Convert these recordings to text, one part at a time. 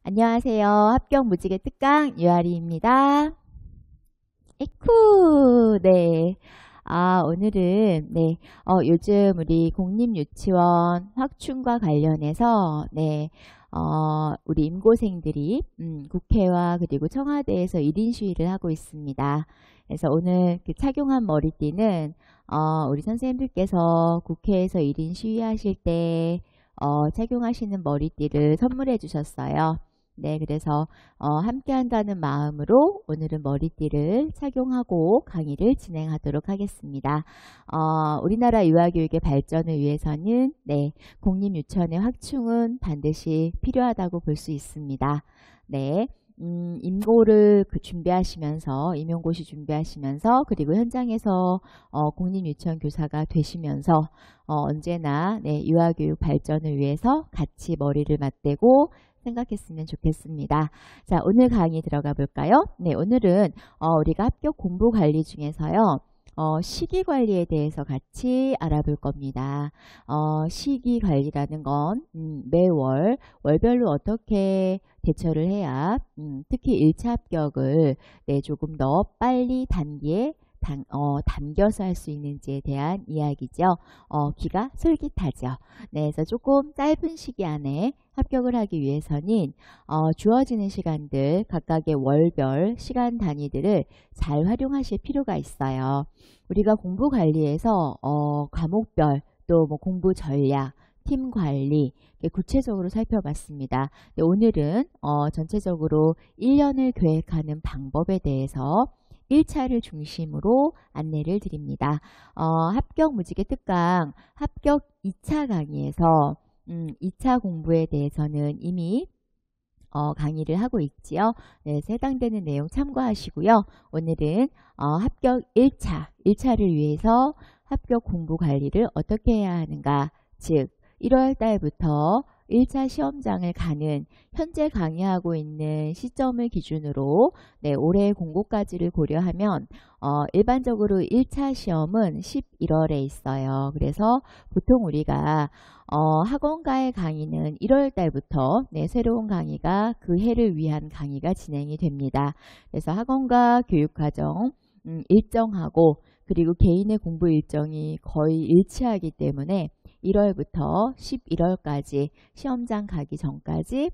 안녕하세요. 합격 무지개 특강 유아리입니다. 에쿠, 네. 오늘은, 요즘 우리 공립유치원 확충과 관련해서, 우리 임고생들이, 국회와 그리고 청와대에서 1인 시위를 하고 있습니다. 그래서 오늘 그 착용한 머리띠는, 우리 선생님들께서 국회에서 1인 시위하실 때, 착용하시는 머리띠를 선물해 주셨어요. 네, 그래서 함께 한다는 마음으로 오늘은 머리띠를 착용하고 강의를 진행하도록 하겠습니다. 우리나라 유아교육의 발전을 위해서는 공립유치원의 확충은 반드시 필요하다고 볼 수 있습니다. 네. 임고를 준비하시면서, 임용고시 준비하시면서, 그리고 현장에서 공립유치원 교사가 되시면서 언제나 유아교육 발전을 위해서 같이 머리를 맞대고 생각했으면 좋겠습니다. 자, 오늘 강의 들어가 볼까요? 네, 오늘은 우리가 합격 공부 관리 중에서요. 시기 관리에 대해서 같이 알아볼 겁니다. 시기 관리라는 건 매월 월별로 어떻게 대처를 해야 특히 1차 합격을 조금 더 빨리 단기에 담겨서 할 수 있는지에 대한 이야기죠. 귀가 솔깃하죠. 네, 그래서 조금 짧은 시기 안에 합격을 하기 위해서는 주어지는 시간들, 각각의 월별 시간 단위들을 잘 활용하실 필요가 있어요. 우리가 공부 관리에서 과목별 또 뭐 공부 전략, 팀 관리 구체적으로 살펴봤습니다. 네, 오늘은 전체적으로 1년을 계획하는 방법에 대해서 1차를 중심으로 안내를 드립니다. 합격 무지개 특강 합격 2차 강의에서 2차 공부에 대해서는 이미 강의를 하고 있지요. 네, 해당되는 내용 참고하시고요. 오늘은 합격 1차를 위해서 합격 공부 관리를 어떻게 해야 하는가, 즉 1월 달부터 1차 시험장을 가는 현재 강의하고 있는 시점을 기준으로 올해 공고까지를 고려하면 일반적으로 1차 시험은 11월에 있어요. 그래서 보통 우리가 학원가의 강의는 1월 달부터 새로운 강의가 그 해를 위한 강의가 진행이 됩니다. 그래서 학원가 교육과정 일정하고 그리고 개인의 공부 일정이 거의 일치하기 때문에 1월부터 11월까지 시험장 가기 전까지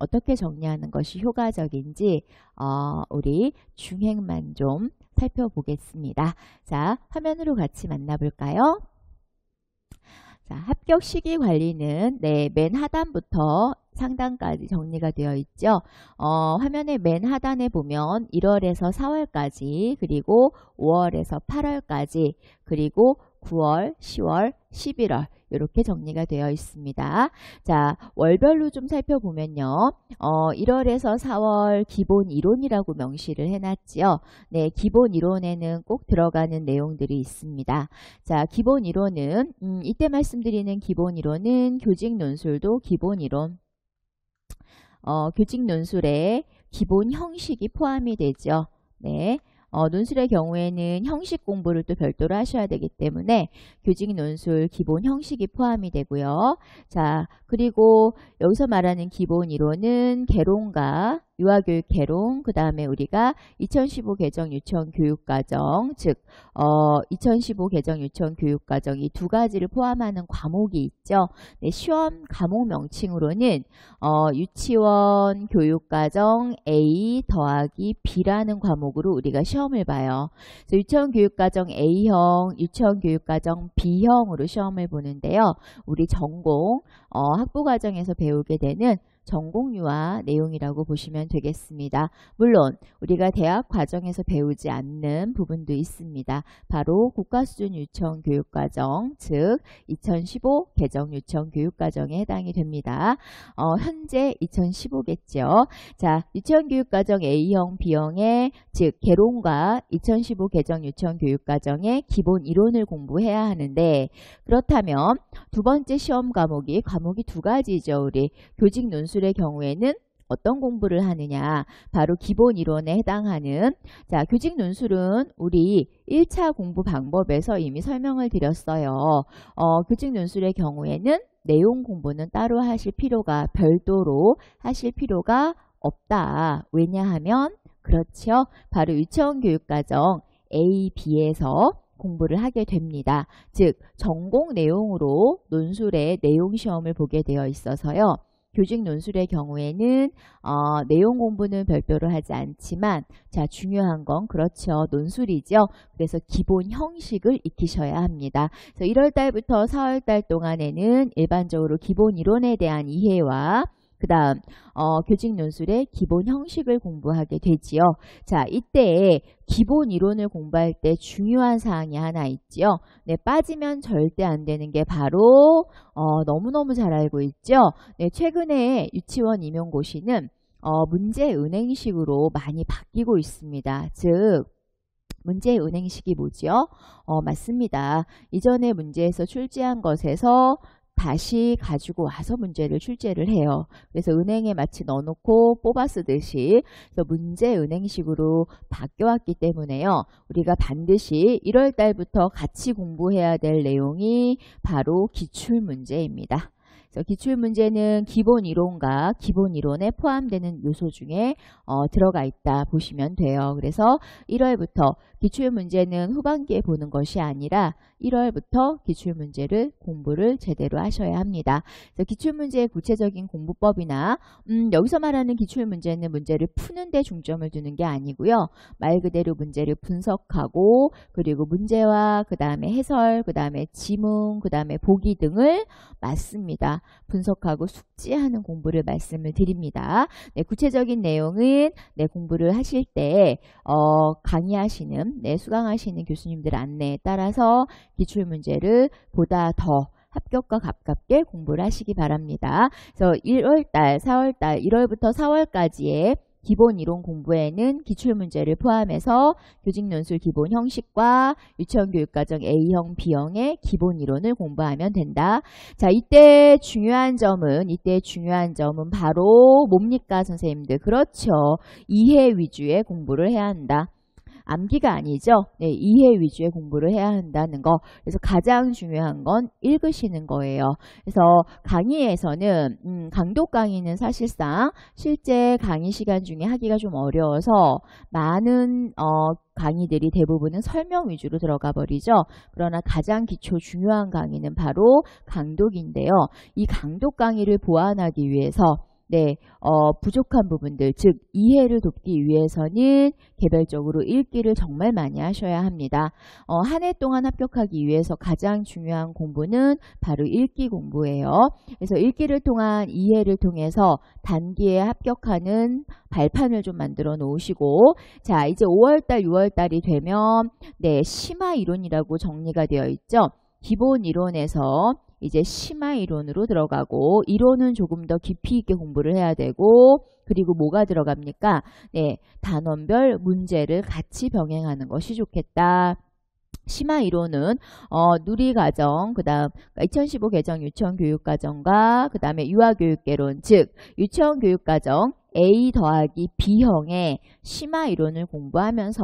어떻게 정리하는 것이 효과적인지 우리 중행만 좀 살펴보겠습니다. 자, 화면으로 같이 만나볼까요? 자, 합격 시기 관리는 맨 하단부터 상단까지 정리가 되어 있죠. 화면의 맨 하단에 보면 1월에서 4월까지, 그리고 5월에서 8월까지, 그리고 9월, 10월, 11월 이렇게 정리가 되어 있습니다. 자, 월별로 좀 살펴보면요. 1월에서 4월 기본 이론이라고 명시를 해놨지요. 네, 기본 이론에는 꼭 들어가는 내용들이 있습니다. 자, 기본 이론은 이때 말씀드리는 기본 이론은 교직 논술도 기본 이론, 교직 논술에 기본 형식이 포함이 되죠. 네. 논술의 경우에는 형식 공부를 또 별도로 하셔야 되기 때문에 교직 논술 기본 형식이 포함이 되고요. 자, 그리고 여기서 말하는 기본 이론은 개론과 유아교육 개론, 그 다음에 우리가 2015 개정 유치원 교육과정, 즉 2015 개정 유치원 교육과정 이 두 가지를 포함하는 과목이 있죠. 네, 시험 과목 명칭으로는 유치원 교육과정 A 더하기 B라는 과목으로 우리가 시험을 봐요. 그래서 유치원 교육과정 A형, 유치원 교육과정 B형으로 시험을 보는데요. 우리 전공 학부과정에서 배우게 되는 전공유아 내용이라고 보시면 되겠습니다. 물론 우리가 대학 과정에서 배우지 않는 부분도 있습니다. 바로 국가수준 유치원 교육과정, 즉 2015 개정 유치원 교육과정에 해당이 됩니다. 현재 2015겠죠. 자, 유치원 교육과정 A형, B형의 즉 개론과 2015 개정 유치원 교육과정의 기본 이론을 공부해야 하는데, 그렇다면 두 번째 시험 과목이 두 가지죠. 우리 교직 논술의 경우에는 어떤 공부를 하느냐, 바로 기본 이론에 해당하는, 자, 교직 논술은 우리 1차 공부 방법에서 이미 설명을 드렸어요. 교직 논술의 경우에는 내용 공부는 따로 하실 필요가, 별도로 하실 필요가 없다. 왜냐하면 그렇죠. 바로 유치원 교육과정 A, B에서 공부를 하게 됩니다. 즉 전공 내용으로 논술의 내용 시험을 보게 되어 있어서요. 교직 논술의 경우에는 내용 공부는 별도로 하지 않지만, 자, 중요한 건 그렇죠. 논술이죠. 그래서 기본 형식을 익히셔야 합니다. 그래서 1월 달부터 4월 달 동안에는 일반적으로 기본 이론에 대한 이해와 그 다음 교직 논술의 기본 형식을 공부하게 되지요. 자, 이때 기본 이론을 공부할 때 중요한 사항이 하나 있지요. 네, 빠지면 절대 안 되는 게 바로 너무너무 잘 알고 있죠. 네, 최근에 유치원 임용고시는 문제 은행식으로 많이 바뀌고 있습니다. 즉 문제의 은행식이 뭐지요? 맞습니다. 이전에 문제에서 출제한 것에서 다시 가지고 와서 문제를 출제를 해요. 그래서 은행에 마치 넣어놓고 뽑아 쓰듯이, 그래서 문제 은행식으로 바뀌어왔기 때문에요. 우리가 반드시 1월 달부터 같이 공부해야 될 내용이 바로 기출문제입니다. 그래서 기출문제는 기본 이론과 기본 이론에 포함되는 요소 중에 들어가 있다 보시면 돼요. 그래서 1월부터 기출문제는 후반기에 보는 것이 아니라 1월부터 기출문제를 공부를 제대로 하셔야 합니다. 그래서 기출문제의 구체적인 공부법이나 여기서 말하는 기출문제는 문제를 푸는 데 중점을 두는 게 아니고요. 말 그대로 문제를 분석하고, 그리고 문제와 그 다음에 해설, 그 다음에 지문, 그 다음에 보기 등을 맞습니다. 분석하고 숙지하는 공부를 말씀을 드립니다. 네, 구체적인 내용은 공부를 하실 때 강의하시는, 수강하시는 교수님들 안내에 따라서 기출문제를 보다 더 합격과 가깝게 공부를 하시기 바랍니다. 그래서 1월달, 4월달, 1월부터 4월까지의 기본 이론 공부에는 기출문제를 포함해서 교직논술 기본 형식과 유치원교육과정 A형, B형의 기본 이론을 공부하면 된다. 자, 이때 중요한 점은 바로 뭡니까, 선생님들? 그렇죠. 이해 위주의 공부를 해야 한다. 암기가 아니죠. 네, 이해 위주의 공부를 해야 한다는 거. 그래서 가장 중요한 건 읽으시는 거예요. 그래서 강의에서는 강독 강의는 사실상 실제 강의 시간 중에 하기가 좀 어려워서 많은 강의들이 대부분은 설명 위주로 들어가 버리죠. 그러나 가장 기초 중요한 강의는 바로 강독인데요. 이 강독 강의를 보완하기 위해서 부족한 부분들, 즉 이해를 돕기 위해서는 개별적으로 읽기를 정말 많이 하셔야 합니다. 한 해 동안 합격하기 위해서 가장 중요한 공부는 바로 읽기 공부예요. 그래서 읽기를 통한 이해를 통해서 단기에 합격하는 발판을 좀 만들어 놓으시고, 자, 이제 5월달, 6월달이 되면 심화 이론이라고 정리가 되어 있죠. 기본 이론에서 이제 심화 이론으로 들어가고, 이론은 조금 더 깊이 있게 공부를 해야 되고, 그리고 뭐가 들어갑니까? 단원별 문제를 같이 병행하는 것이 좋겠다. 심화 이론은 누리과정, 그 다음 2015 개정 유치원교육과정과 그 다음에 유아교육개론, 즉 유치원교육과정 A 더하기 B형의 심화 이론을 공부하면서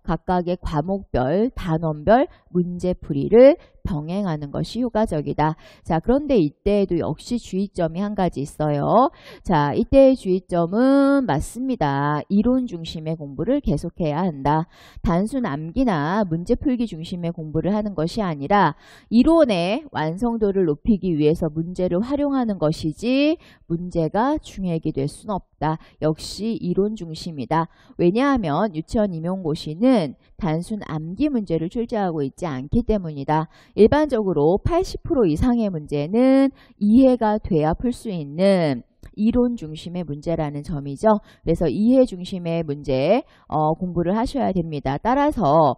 각각의 과목별, 단원별 문제풀이를 병행하는 것이 효과적이다. 자, 그런데 이때에도 역시 주의점이 한 가지 있어요. 자, 이때의 주의점은 맞습니다. 이론 중심의 공부를 계속해야 한다. 단순 암기나 문제풀기 중심의 공부를 하는 것이 아니라 이론의 완성도를 높이기 위해서 문제를 활용하는 것이지 문제가 중요하게 될 수는 없다. 역시 이론 중심이다. 왜냐하면 유치원 임용고시는 단순 암기 문제를 출제하고 있지 않기 때문이다. 일반적으로 80% 이상의 문제는 이해가 돼야 풀 수 있는 이론 중심의 문제라는 점이죠. 그래서 이해 중심의 문제 공부를 하셔야 됩니다. 따라서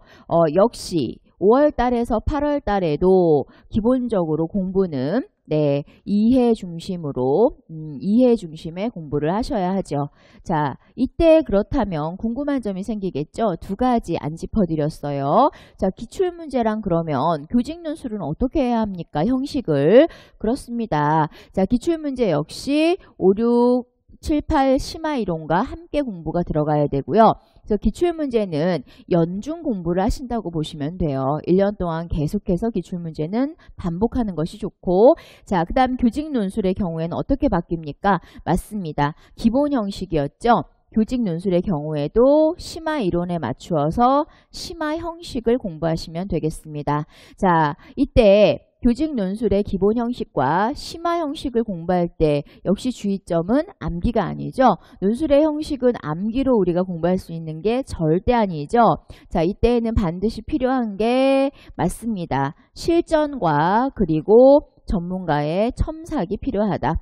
역시 5월 달에서 8월 달에도 기본적으로 공부는 이해 중심으로 이해 중심의 공부를 하셔야 하죠. 자, 이때 그렇다면 궁금한 점이 생기겠죠. 두 가지 안 짚어드렸어요. 자, 기출문제랑 그러면 교직논술은 어떻게 해야 합니까? 형식을. 그렇습니다. 자, 기출문제 역시 5, 6, 7, 8 심화 이론과 함께 공부가 들어가야 되고요. 그래서 기출문제는 연중 공부를 하신다고 보시면 돼요. 1년 동안 계속해서 기출문제는 반복하는 것이 좋고, 자, 그 다음 교직 논술의 경우에는 어떻게 바뀝니까? 맞습니다. 기본 형식이었죠. 교직 논술의 경우에도 심화 이론에 맞추어서 심화 형식을 공부하시면 되겠습니다. 자, 이때 교직 논술의 기본 형식과 심화 형식을 공부할 때 역시 주의점은 암기가 아니죠. 논술의 형식은 암기로 우리가 공부할 수 있는 게 절대 아니죠. 자, 이때에는 반드시 필요한 게 맞습니다. 실전과 그리고 전문가의 첨삭이 필요하다.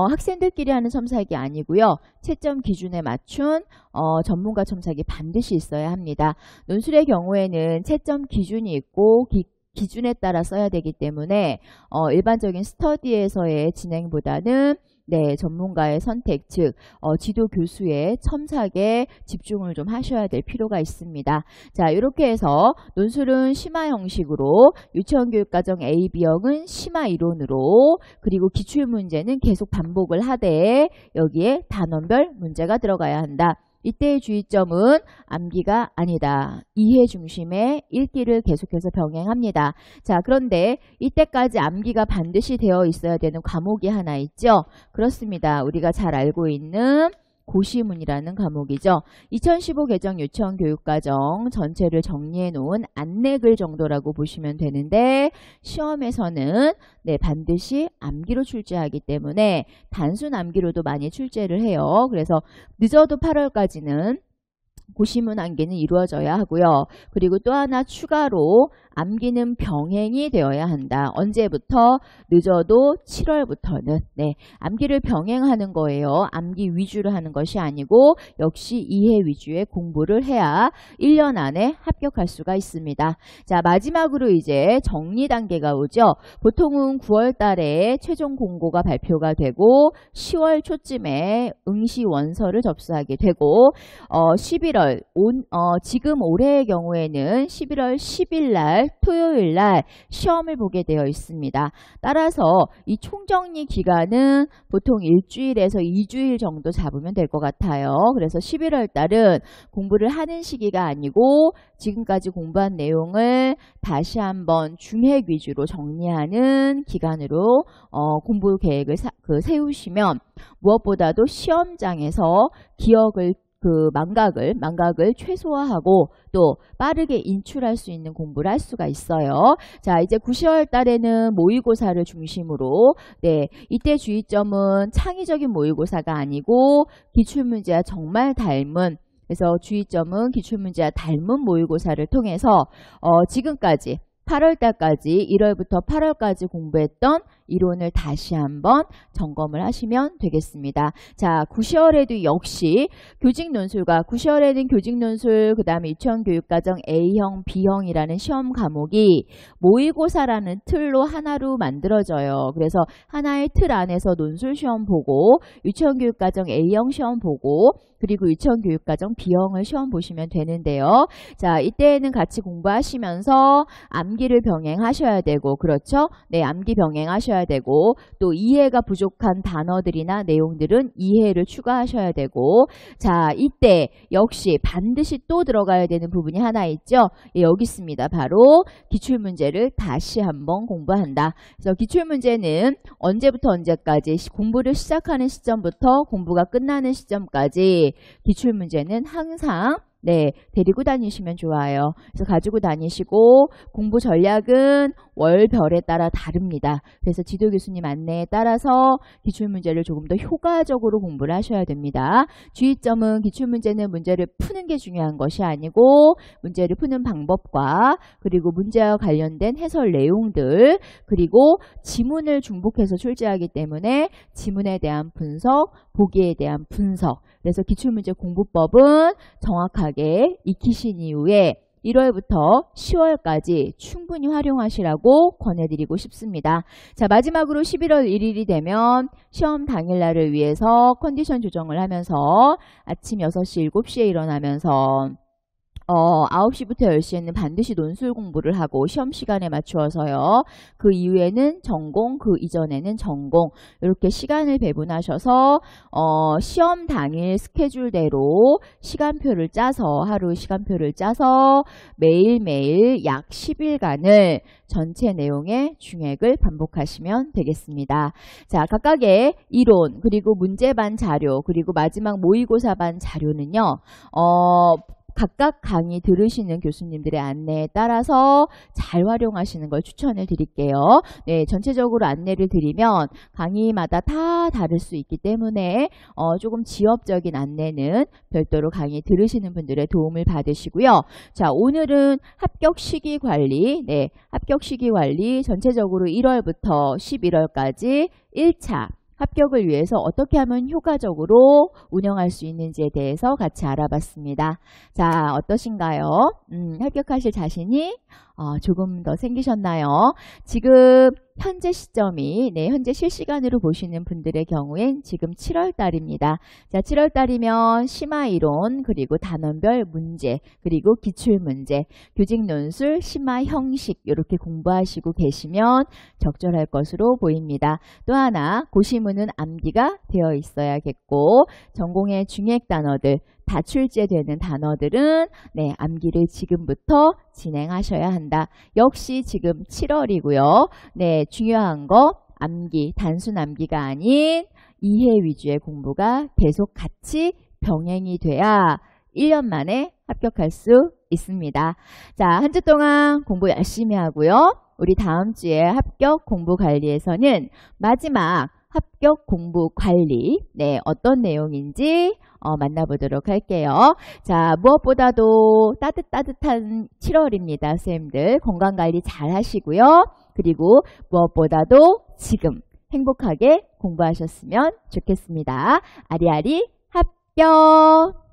학생들끼리 하는 첨삭이 아니고요. 채점 기준에 맞춘 전문가 첨삭이 반드시 있어야 합니다. 논술의 경우에는 채점 기준이 있고 기준에 따라 써야 되기 때문에 일반적인 스터디에서의 진행보다는 전문가의 선택, 즉 지도 교수의 첨삭에 집중을 좀 하셔야 될 필요가 있습니다. 자, 이렇게 해서 논술은 심화 형식으로, 유치원교육과정 A, B형은 심화 이론으로, 그리고 기출문제는 계속 반복을 하되 여기에 단원별 문제가 들어가야 한다. 이때의 주의점은 암기가 아니다. 이해 중심의 읽기를 계속해서 병행합니다. 자, 그런데 이때까지 암기가 반드시 되어 있어야 되는 과목이 하나 있죠. 그렇습니다. 우리가 잘 알고 있는 고시문이라는 과목이죠. 2015 개정 유치원교육과정 전체를 정리해 놓은 안내글 정도라고 보시면 되는데, 시험에서는 반드시 암기로 출제하기 때문에 단순 암기로도 많이 출제를 해요. 그래서 늦어도 8월까지는 고시문 암기는 이루어져야 하고요. 그리고 또 하나 추가로 암기는 병행이 되어야 한다. 언제부터? 늦어도 7월부터는 암기를 병행하는 거예요. 암기 위주로 하는 것이 아니고 역시 이해 위주의 공부를 해야 1년 안에 합격할 수가 있습니다. 자, 마지막으로 이제 정리 단계가 오죠. 보통은 9월 달에 최종 공고가 발표가 되고 10월 초쯤에 응시 원서를 접수하게 되고 11월 지금 올해의 경우에는 11월 10일 날 토요일 날 시험을 보게 되어 있습니다. 따라서 이 총정리 기간은 보통 일주일에서 2주일 정도 잡으면 될 것 같아요. 그래서 11월 달은 공부를 하는 시기가 아니고 지금까지 공부한 내용을 다시 한번 중핵 위주로 정리하는 기간으로 공부 계획을 세우시면 무엇보다도 시험장에서 기억을 망각을 최소화하고 또 빠르게 인출할 수 있는 공부를 할 수가 있어요. 자, 이제 9월 달에는 모의고사를 중심으로 이때 주의점은 창의적인 모의고사가 아니고 기출문제와 정말 닮은, 그래서 주의점은 기출문제와 닮은 모의고사를 통해서 지금까지 8월 달까지 1월부터 8월까지 공부했던 이론을 다시 한번 점검을 하시면 되겠습니다. 자, 9시월에도 역시 교직 논술과 9시월에는 교직 논술, 그 다음에 유치원교육과정 A형, B형이라는 시험 과목이 모의고사라는 틀로 하나로 만들어져요. 그래서 하나의 틀 안에서 논술 시험 보고 유치원교육과정 A형 시험 보고 그리고 유치원교육과정 B형을 시험 보시면 되는데요. 자, 이때에는 같이 공부하시면서 암기를 병행하셔야 되고, 그렇죠? 암기 병행하셔야 되고, 또 이해가 부족한 단어들이나 내용들은 이해를 추가하셔야 되고, 자, 이때 역시 반드시 또 들어가야 되는 부분이 하나 있죠? 여기 있습니다. 바로 기출문제를 다시 한번 공부한다. 그래서 기출문제는 언제부터 언제까지, 공부를 시작하는 시점부터 공부가 끝나는 시점까지 기출문제는 항상 데리고 다니시면 좋아요. 그래서 가지고 다니시고, 공부 전략은 월별에 따라 다릅니다. 그래서 지도 교수님 안내에 따라서 기출문제를 조금 더 효과적으로 공부를 하셔야 됩니다. 주의점은 기출문제는 문제를 푸는 게 중요한 것이 아니고 문제를 푸는 방법과 그리고 문제와 관련된 해설 내용들, 그리고 지문을 중복해서 출제하기 때문에 지문에 대한 분석, 보기에 대한 분석, 그래서 기출문제 공부법은 정확하게 익히신 이후에 1월부터 10월까지 충분히 활용하시라고 권해드리고 싶습니다. 자, 마지막으로 11월 1일이 되면 시험 당일날을 위해서 컨디션 조정을 하면서 아침 6시, 7시에 일어나면서 9시부터 10시에는 반드시 논술 공부를 하고 시험 시간에 맞추어서요. 그 이후에는 전공, 그 이전에는 전공 이렇게 시간을 배분하셔서 시험 당일 스케줄대로 시간표를 짜서 하루 시간표를 짜서 매일매일 약 10일간을 전체 내용의 중액을 반복하시면 되겠습니다. 자, 각각의 이론 그리고 문제반 자료 그리고 마지막 모의고사반 자료는요. 각각 강의 들으시는 교수님들의 안내에 따라서 잘 활용하시는 걸 추천을 드릴게요. 네, 전체적으로 안내를 드리면 강의마다 다 다를 수 있기 때문에 조금 지역적인 안내는 별도로 강의 들으시는 분들의 도움을 받으시고요. 자, 오늘은 합격 시기 관리, 네, 합격 시기 관리 전체적으로 1월부터 11월까지 1차 합격을 위해서 어떻게 하면 효과적으로 운영할 수 있는지에 대해서 같이 알아봤습니다. 자, 어떠신가요? 합격하실 자신이 조금 더 생기셨나요? 지금 현재 시점이 현재 실시간으로 보시는 분들의 경우엔 지금 7월 달입니다. 자, 7월 달이면 심화이론 그리고 단원별 문제 그리고 기출문제, 교직논술, 심화 형식 이렇게 공부하시고 계시면 적절할 것으로 보입니다. 또 하나 고시문은 암기가 되어 있어야겠고 전공의 중액 단어들 다 출제되는 단어들은 암기를 지금부터 진행하셔야 한다. 역시 지금 7월이고요. 네, 중요한 거 암기, 단순 암기가 아닌 이해 위주의 공부가 계속 같이 병행이 돼야 1년 만에 합격할 수 있습니다. 자, 한 주 동안 공부 열심히 하고요. 우리 다음 주에 합격 공부 관리에서는 마지막 합격 공부 관리, 어떤 내용인지 만나보도록 할게요. 자, 무엇보다도 따뜻한 7월입니다. 선생님들 건강관리 잘 하시고요. 그리고 무엇보다도 지금 행복하게 공부하셨으면 좋겠습니다. 아리아리 합격!